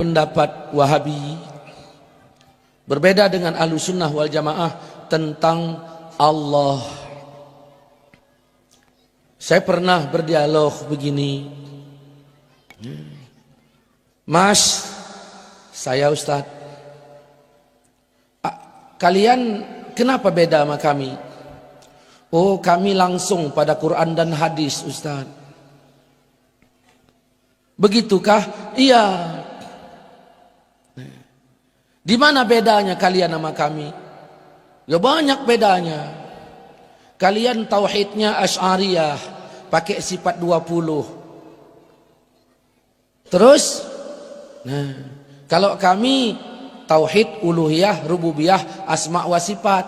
pendapat Wahabi, berbeda dengan Ahlussunnah wal Jamaah tentang Allah. Saya pernah berdialog begini, Mas, saya Ustadz, kalian kenapa beda sama kami? Oh, kami langsung pada Quran dan hadis, Ustadz. Begitukah? Iya. Di mana bedanya kalian sama kami? Ya banyak bedanya. Kalian tauhidnya Asy'ariyah, pakai sifat 20. Terus, kalau kami tauhid uluhiyah, rububiyah, asma wa sifat.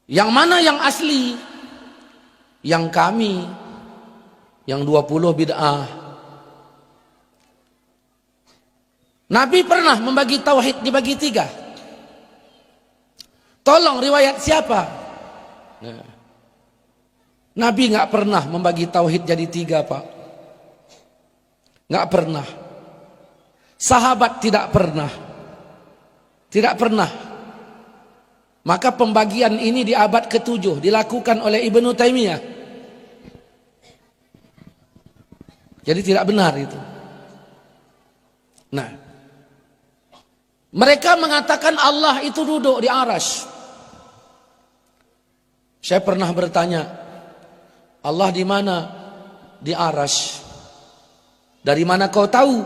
Yang mana yang asli? Yang kami, yang 20 bid'ah. Nabi pernah membagi tauhid dibagi 3. Tolong riwayat siapa? Nabi nggak pernah membagi tauhid jadi 3, Pak. Nggak pernah. Sahabat tidak pernah. Tidak pernah. Maka pembagian ini di abad ke-7 dilakukan oleh Ibnu Taimiyah. Jadi tidak benar itu. Nah, mereka mengatakan Allah itu duduk di arasy. Saya pernah bertanya, Allah di mana? Di arasy. Dari mana kau tahu?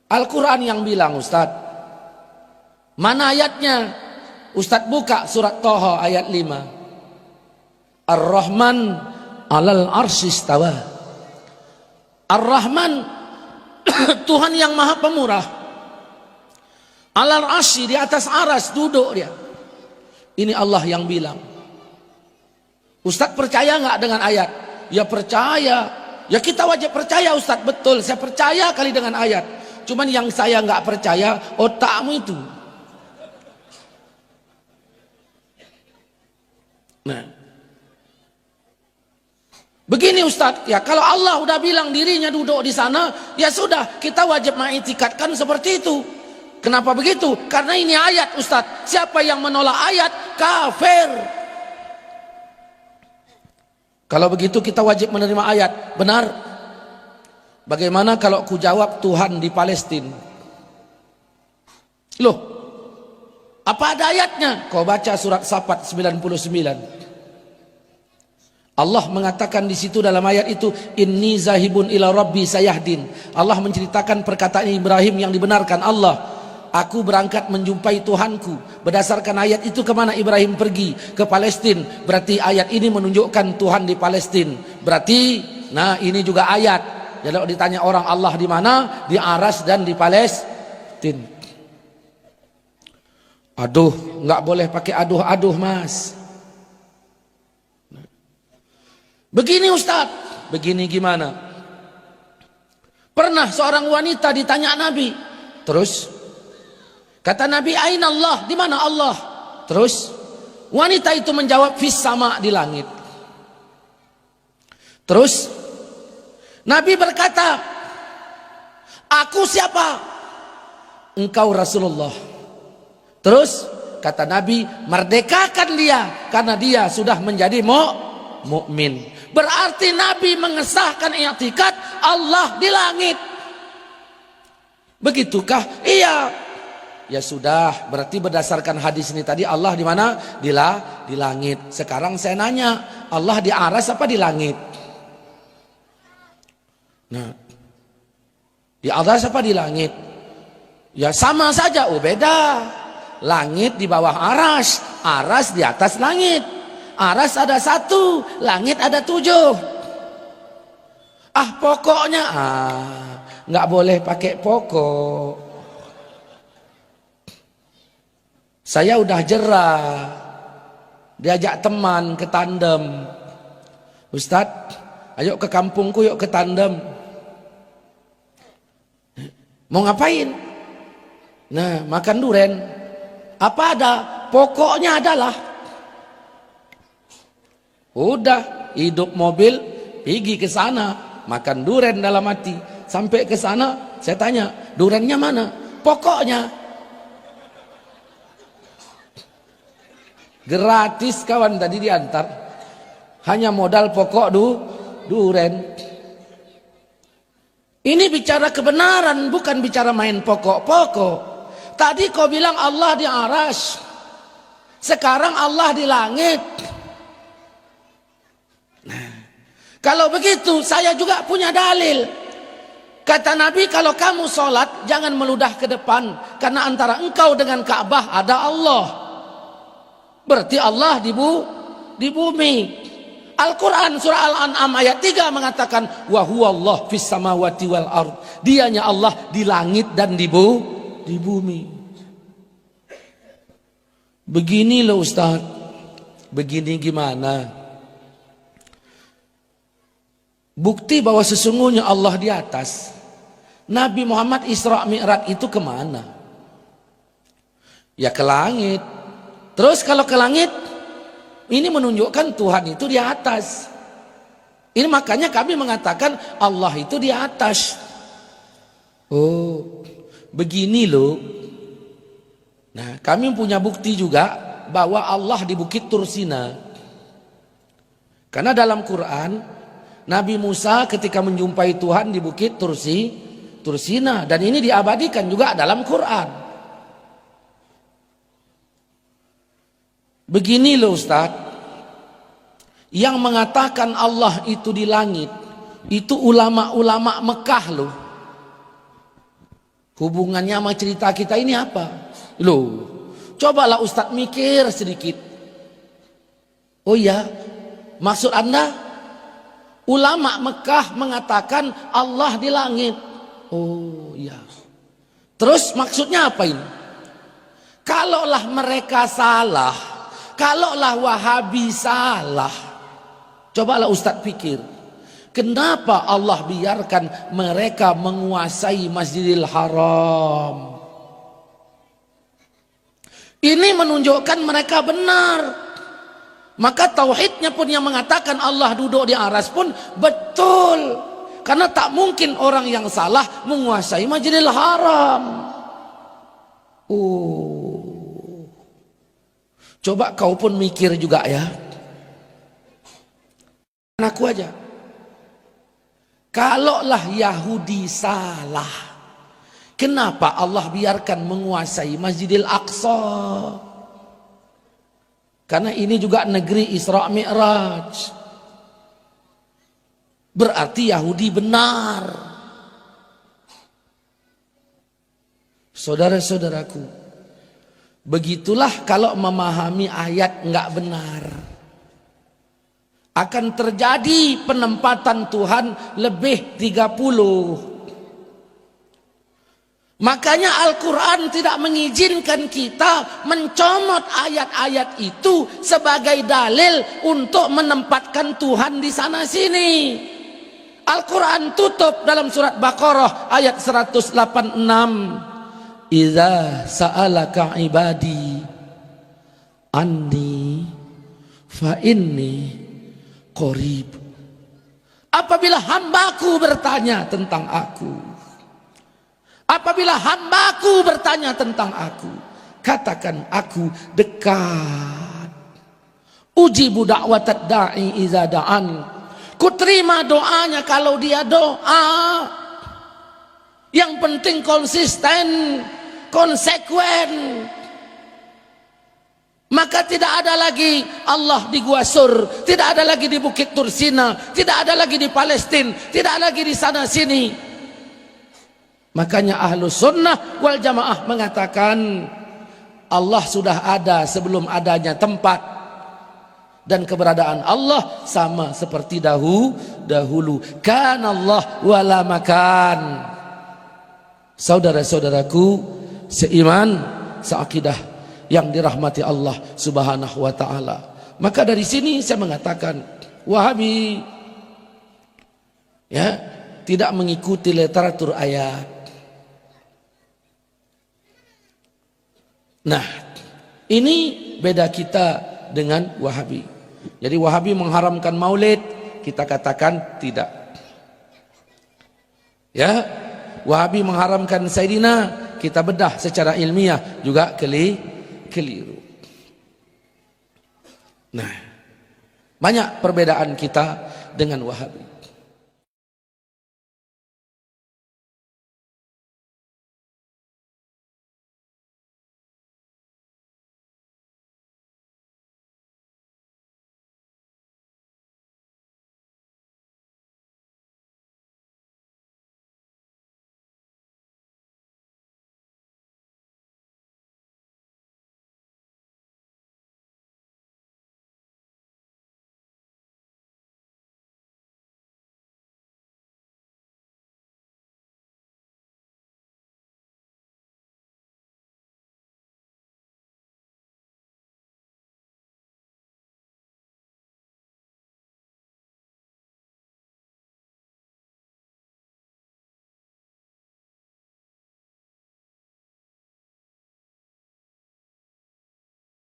Al-Quran yang bilang, Ustaz. Mana ayatnya? Ustaz buka surat Thaha ayat 5. Ar-Rahman 'alal arsy istawa. Ar-Rahman Tuhan yang Maha Pemurah. 'Alal arsy, di atas aras duduk dia. Ini Allah yang bilang. Ustaz percaya nggak dengan ayat? Ya percaya. Ya kita wajib percaya, Ustaz. Betul, saya percaya kali dengan ayat. Cuman yang saya nggak percaya otakmu itu. Nah, begini Ustaz, ya kalau Allah udah bilang dirinya duduk di sana, ya sudah kita wajib mengiktikadkan seperti itu. Kenapa begitu? Karena ini ayat, Ustaz. Siapa yang menolak ayat kafir. Kalau begitu kita wajib menerima ayat. Benar. Bagaimana kalau ku jawab Tuhan di Palestina? Loh, apa ada ayatnya? Kau baca surat Safat 99. Allah mengatakan di situ dalam ayat itu, inni zahibun ila rabbi sayahdin. Allah menceritakan perkataan Ibrahim yang dibenarkan Allah. Aku berangkat menjumpai Tuhanku. Berdasarkan ayat itu kemana Ibrahim pergi? Ke Palestina. Berarti ayat ini menunjukkan Tuhan di Palestina. Berarti, nah ini juga ayat. Jadi kalau ditanya orang Allah di mana? Di aras dan di Palestina. Aduh, nggak boleh pakai aduh-aduh, Mas. Begini Ustaz, begini gimana? Pernah seorang wanita ditanya Nabi, terus kata Nabi, aina Allah, di mana Allah? Terus wanita itu menjawab, fis sama, di langit. Terus Nabi berkata, aku siapa? Engkau Rasulullah. Terus kata Nabi, merdekakan dia karena dia sudah menjadi mukmin. Berarti Nabi mengesahkan i'tikad Allah di langit. Begitukah? Iya. Ya sudah, berarti berdasarkan hadis ini tadi Allah di mana? Di langit. Sekarang saya nanya, Allah di aras apa di langit? Nah, di atas apa di langit? Ya sama saja, oh beda. Langit di bawah aras, aras di atas langit. Aras ada 1, langit ada 7. Pokoknya nggak boleh pakai pokok. Saya udah jerah, diajak teman ke tandem. Ustadz, ayo ke kampungku yuk ke tandem. Mau ngapain? Nah, makan duren. Apa ada? Pokoknya adalah udah hidup mobil, pergi ke sana, makan duren dalam hati. Sampai ke sana, saya tanya, durennya mana? Pokoknya. Gratis kawan tadi diantar. Hanya modal pokok duren. Ini bicara kebenaran, bukan bicara main pokok-pokok. Tadi kau bilang Allah di aras, sekarang Allah di langit. Nah, kalau begitu saya juga punya dalil. Kata Nabi, kalau kamu sholat jangan meludah ke depan, karena antara engkau dengan Ka'bah ada Allah. Berarti Allah di bumi. Al-Quran surah Al-An'am ayat 3 mengatakan wa huwallah fis samawati wal ard. Dianya Allah di langit dan di bumi. Begini loh Ustaz. Begini gimana? Bukti bahwa sesungguhnya Allah di atas. Nabi Muhammad Isra Mi'raj itu kemana? Ya ke langit. Terus kalau ke langit, ini menunjukkan Tuhan itu di atas. Ini makanya kami mengatakan Allah itu di atas. Oh, begini loh. Nah, kami punya bukti juga bahwa Allah di Bukit Tursina. Karena dalam Quran, Nabi Musa ketika menjumpai Tuhan di Bukit Tursina, dan ini diabadikan juga dalam Quran. Begini loh Ustaz, yang mengatakan Allah itu di langit, itu ulama-ulama Mekah loh. Hubungannya sama cerita kita ini apa? Loh, cobalah Ustaz mikir sedikit. Oh ya, maksud Anda ulama Mekah mengatakan Allah di langit. Oh ya. Terus maksudnya apa ini? Kalaulah mereka salah, kalaulah Wahabi salah, cobalah Ustadz pikir, kenapa Allah biarkan mereka menguasai Masjidil Haram? Ini menunjukkan mereka benar. Maka tauhidnya pun yang mengatakan Allah duduk di aras pun betul. Karena tak mungkin orang yang salah menguasai Masjidil Haram. Oh, coba kau pun mikir juga ya. Aku aja. Kalaulah Yahudi salah, kenapa Allah biarkan menguasai Masjidil Aqsa? Karena ini juga negeri Isra Mi'raj. Berarti Yahudi benar. Saudara-saudaraku, begitulah kalau memahami ayat enggak benar. Akan terjadi penempatan Tuhan lebih 30. Makanya Al-Quran tidak mengizinkan kita mencomot ayat-ayat itu sebagai dalil untuk menempatkan Tuhan di sana sini. Al-Quran tutup dalam surat Baqarah ayat 186. Idza sa'alaka ibadi anni fa inni qarib. Apabila hambaku bertanya tentang aku, apabila hambaku bertanya tentang aku, katakan aku dekat. Ujibu da'watad da'i iza da'an. Ku terima doanya kalau dia doa. Yang penting konsisten, konsekuen. Maka tidak ada lagi Allah di Gua Sur, tidak ada lagi di Bukit Tursina, tidak ada lagi di Palestina, tidak lagi di sana sini. Makanya Ahlus Sunnah wal Jamaah mengatakan Allah sudah ada sebelum adanya tempat. Dan keberadaan Allah sama seperti dahulu. Kana Allah wala makan. Saudara-saudaraku seiman, seakidah yang dirahmati Allah Subhanahu wa taala. Maka dari sini saya mengatakan Wahabi ya tidak mengikuti literatur ayat. Nah, ini beda kita dengan Wahabi. Jadi Wahabi mengharamkan maulid, kita katakan tidak. Ya, Wahabi mengharamkan Sayyidina, kita bedah secara ilmiah juga keliru. Nah, banyak perbedaan kita dengan Wahabi.